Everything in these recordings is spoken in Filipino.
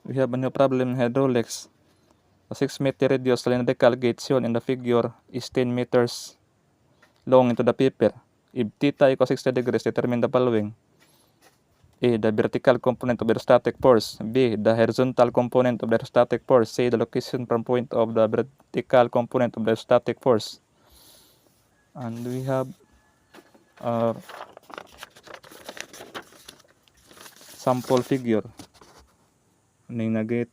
we have a new problem in hydraulics. A 6 meter radius cylindrical gauge shown in the figure is 10 meters long into the paper. If theta equals 60 degrees, determine the following. A. The vertical component of the hydrostatic force. B. The horizontal component of the hydrostatic force. C. The location from point of the vertical component of the hydrostatic force. And we have sample figure. Ano yung nagit?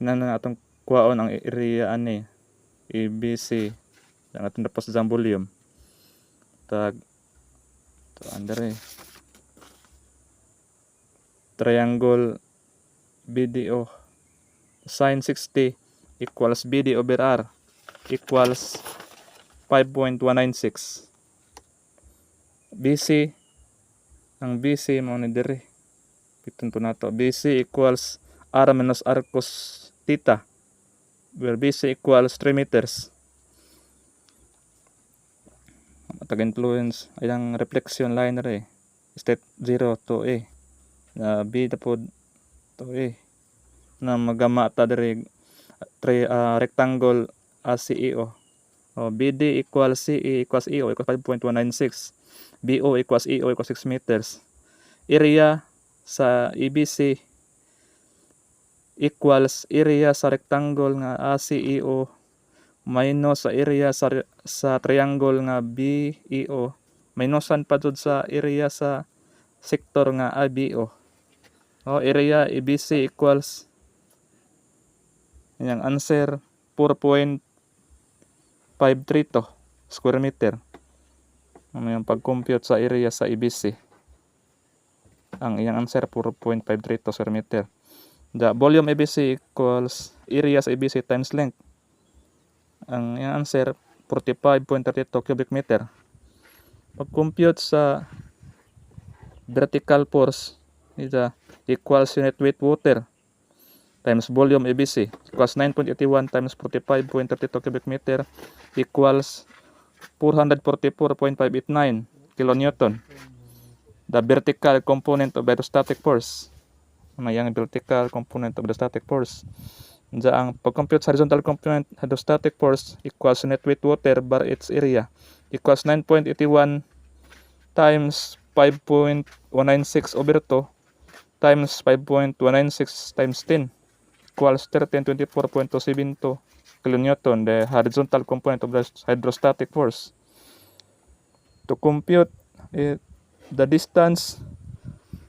Na atong kuhaon ang area ani ABC. Ang atong tapos sa volume. Tag to under triangle BDO. Sin 60 equals BD over R equals 5.196. BC, ang BC mo ni dire. Piton po nato. BC equals R minus R cos theta, where BC equals 3 meters. Matag influence ay ang reflection line na rin. Step 0 to A. B tapod to A. Na magama ta dire rectangle ACEO. BD equals CE equals EO equals 5.196. BO equals EO equals 6 meters. Area sa EBC equals area sa rectangle nga ACEO minus sa area sa triangle nga BEO minusan pa jud sa area sa sector nga ABO. Area EBC equals yang answer 4.532 square meter. Yung pag-compute sa area sa EBC. Ang iyang answer 4.532 square meter. The volume EBC equals area sa EBC times length. Ang iyang answer 45.32 cubic meter. Pag-compute sa vertical force equals unit weight water times volume ABC equals 9.81 times 45.32 cubic meter equals 444.589 kilonewton. The vertical component of the hydrostatic force. Mayang vertical component of the hydrostatic force. Ang pag-compute sa horizontal component hydrostatic force equals net weight water bar its area equals 9.81 times 5.196 over 2 times 5.196 times 10 equals 1324.272 kilonewton, the horizontal component of the hydrostatic force. To compute the distance